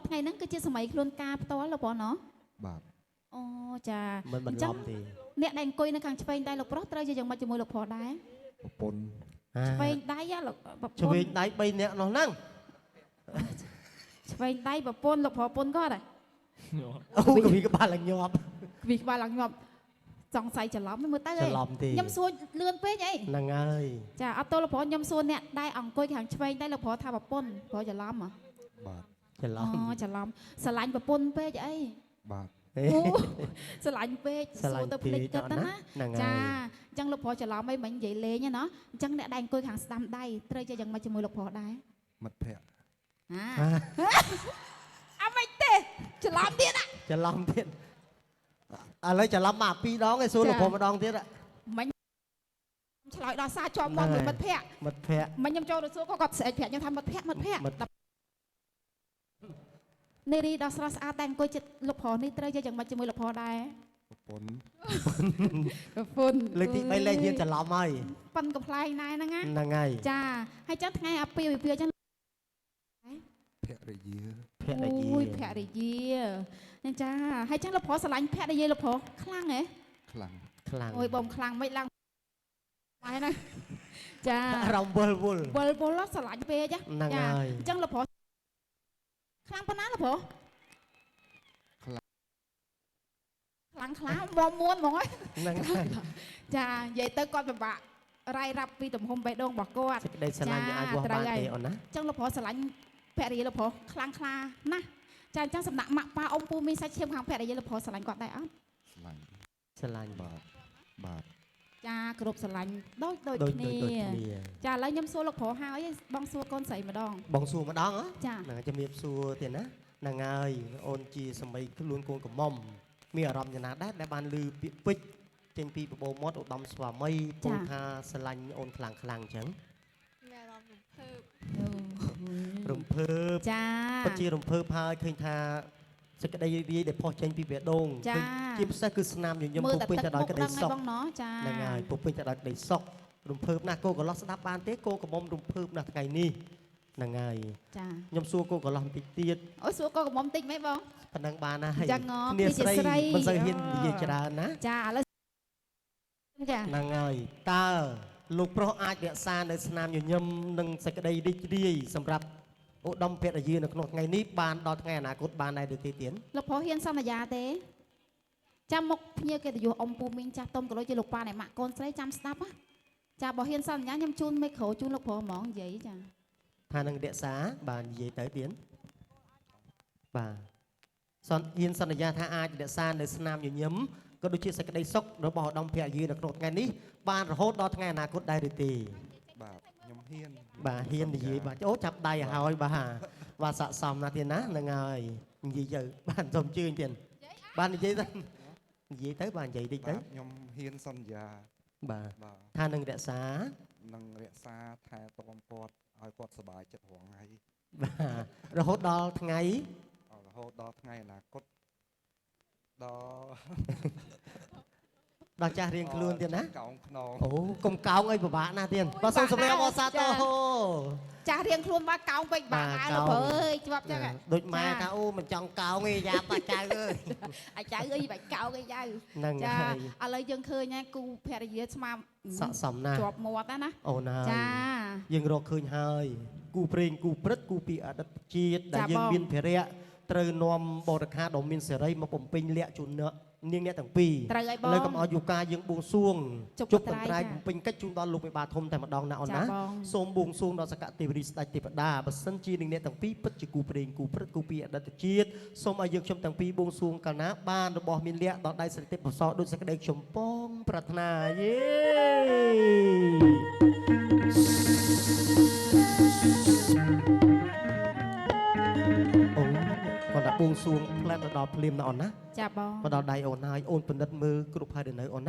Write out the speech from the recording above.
ថ្ងៃហ្នឹងគឺជាសម័យខ្លួនការផ្ទាល់លោកប្រុសណោះបាទអូចាមិនឡំទេអ្នកដែលអង្គុយនៅខាងឆ្វេងដៃលោកប្រុសត្រូវជាយ៉ាងម៉េចជាមួយលោកប្រុសដែរប្រពន្ធឆ្វេងដៃលោកឆ្វេងដៃ3នាក់នោះហ្នឹងឆ្វេងដៃប្រពន្ធលោកប្រុសប្រពន្ធគាត់ហ៎អូកវីក្បាលឡើងញាប់វាក្បាលឡើងងាប់សង្ស័យច្រឡំមើលទៅច្រឡំទេខ្ញុំសួរលឿនពេកអីហ្នឹងហើយចាអត់ទោលោកប្រុសខ្ញុំសួរអ្នកដែលអង្គុយខាងឆ្វេងដៃលោកប្រុសថាប្រពន្ធប្រុសច្រឡំហ៎បាទច្រឡំអូច្រឡំស្រឡាញ់ប្រពន្ធពេកអីបាទអូស្រឡាញ់ពេកសួរទៅភ្លេចគាត់ណាចាអញ្ចឹងលោកប្រុសច្រឡំអីមិននិយាយលេងណាអញ្ចឹងអ្នកដែលអង្គុយខាងស្ដាំដៃត្រូវជាយ៉ាងម៉េចជាមួយលោកប្រុសដែរមិត្តភក្តិអត់មិនទេច្រឡំទៀតណាច្រឡំទៀតឥឡូវច្រឡំមក2ដងឯងសួរលោកប្រុសម្ដងទៀតមិញឆ្លើយដល់សារជាប់មាត់មួយមិត្តភក្តិមិត្តភក្តិមិញខ្ញុំចូលទៅសួរគាត់ស្រែកប្រាប់ខ្ញុំថាមិត្តភក្តិនារីដ៏ស្រស់ស្អាតតែអង្គុយចិត្តលោកប្រុសនេះត្រូវជាយ៉ាងម៉េចជាមួយលោកប្រុសដែរប្រពន្ធប្រពន្ធលើកទី3លេខយើងច្រឡំហើយប៉ិនកំ pl ែងណែហ្នឹងហ្នឹងហើយចាហើយចឹងថ្ងៃអាពាហ៍ពិពាហ៍ចឹងភរិយាអូយភរិយាហ្នឹងចាហើយចឹងលោកប្រុសស្រឡាញ់ភរិយាលោកប្រុសខ្លាំងហ៎ខ្លាំងអូយបងខ្លាំងមិនឡើងហើយណាចារំវល់វល់ស្រឡាញ់ពេកចាហ្នឹងហើយអញ្ចឹងលោកប្រុសខ្លាំងប៉ុណ្ណាលោកប្រុសខ្លាំងមួនហ្មងហ្នឹងហើយចានិយាយទៅគាត់ពិបាករ៉ាយរាប់ពីទំហំបេះដូងរបស់គាត់សេចក្តីស្រឡាញ់អាចវាស់បានទេអូនណាអញ្ចឹងលោកប្រុសស្រឡាញ់ភរិយាលោកប្រុសខ្លាំងខ្លាណាស់ចាអញ្ចឹងសំណាក់ម៉ាក់ប៉ាអ៊ំពូមីសាច់ឈាមខាងភរិយាលោកប្រុសស្រឡាញ់គាត់ដែរអត់ស្រឡាញ់បាទចាគ្រប់ស្រឡាញ់ដូចគ្នាចាឥឡូវខ្ញុំសួរលោកប្រុសហើយបងសួរកូនស្រីម្ដងបងសួរម្ដងចាហ្នឹងជំរាបសួរទៀតណាហ្នឹងហើយអូនជាសម័យខ្លួនកូនកំមុំមានអារម្មណ៍យ៉ាងណាដែរដែលបានឮពាក្យពេចន៍ចេញពីបបោមាត់ឧត្តមស្វាមីពូថាស្រឡាញ់អូនខ្លាំងអញ្ចឹងមានអារម្មណ៍រំភើបចាពិតជារំភើបហើយឃើញថាសេចក្តីរីករាយដែលផុសចេញពីបេះដូងជាពិសេសគឺស្នាមញញឹមពុះពេញទៅដោយក្តីសុខហ្នឹងហើយពុះពេញទៅដោយក្តីសុខរំភើបណាស់គោកន្លោះស្ដាប់បានទេគោកំមុំរំភើបណាស់ថ្ងៃនេះហ្នឹងហើយចាខ្ញុំសួរគោកន្លោះបន្តិចទៀតអូសួរគោកំមុំតិចមិនបងប៉ណ្ណឹងបានណាហើយគ្នាស្រីមិនសូវហ៊ាននិយាយច្រើនណាចាឥឡូវចាហ្នឹងហើយតើលោកប្រុសអាចរក្សានៅស្នាមញញឹមនិងសេចក្តីរីករាយសម្រាប់ឧត្តមភរិយានៅក្នុងថ្ងៃនេះបានដល់ថ្ងៃអនាគតបានដែរឬទេទៀតលោកប្រុសហ៊ានសន្យាទេចាំមុខភ្ញៀវកិត្តិយសអ៊ំពូមីងចាស់ទុំក៏ដូចជាលោកប៉ាអ្នកម៉ាក់កូនស្រីចាំស្ដាប់ចាបើហ៊ានសន្យាខ្ញុំជូនមីក្រូជូនលោកប្រុសហ្មងនិយាយចាថានឹងរក្សាបាននិយាយទៅទៀតបាទហ៊ានសន្យាថាអាចរក្សានៅស្នាមញញឹមក៏ដូចជាសេចក្តីសុខរបស់ឧត្តមភរិយានៅក្នុងថ្ងៃនេះបានរហូតដល់ថ្ងៃអនាគតដែរឬទេបាទខ្ញុំហ៊ានបាទហ៊ាននិយាយបាទអូចាប់ដៃឲ្យហើយបាទស័កសមណាស់ទៀតណាហ្នឹងហើយនិយាយទៅបាទសូមជឿនទៀតបាទនិយាយទៅបាទនិយាយតិចទៅខ្ញុំហ៊ានសន្យាបាទថានឹងរក្សាថែទាំគាត់ឲ្យគាត់សុបាយចិត្តរងថ្ងៃបាទរហូតដល់ថ្ងៃអនាគតដល់ចាស់រៀងខ្លួនទៀតណាកោងខ្នងអូកុំកោងអីពិបាកណាស់ទៀតបាទសូមសម្ដែងអបអរសាទរចាស់រៀងខ្លួនមកកោងពេកបាក់អើលោកអើយជាប់ចឹងដូចម៉ែថាអូមិនចង់កោងទេយ៉ាបាច់ចៅអើយអាចចៅអើយបាច់កោងអីចៅហ្នឹងហើយឥឡូវយើងឃើញហើយគូភរិយាស្មាស័កសមណាស់ជាប់មាត់ណាអូនហើយចាយើងរកឃើញហើយគូព្រេងគូព្រឹត្តគូពីអតីតជាតិដែលយើងមានភារៈត្រូវនាំបរិខាដ៏មានសេរីមកបំពេញលក្ខជូននាងអ្នកទាំងពីរលើកុំឲ្យយូកាយើងបួងសួងជប់បន្ត្រៃបំពេញកិច្ចជូនដល់លោកមេបាធំតែម្ដងណាអូនណាសូមបួងសួងដល់សកទេវរីស្ដេចទេវតាបើសិនជានាងអ្នកទាំងពីរពិតជាគូព្រេងគូព្រឹត្តគូពីអតីតជាតិសូមឲ្យយើងខ្ញុំទាំងពីរបួងសួងកាលណាបានរបស់មានលក្ខដល់ដៃស្រីទេពបសរដូចសក្តីខ្ញុំពងប្រាថ្នាយេអូគាត់ដាក់បួងសួងផ្លែទៅដល់ភ្លាមណាអូនណាចាបងមកដល់ដៃអូនហើយអូនពិនិត្យមើលគ្រប់ហើយនៅអូនណា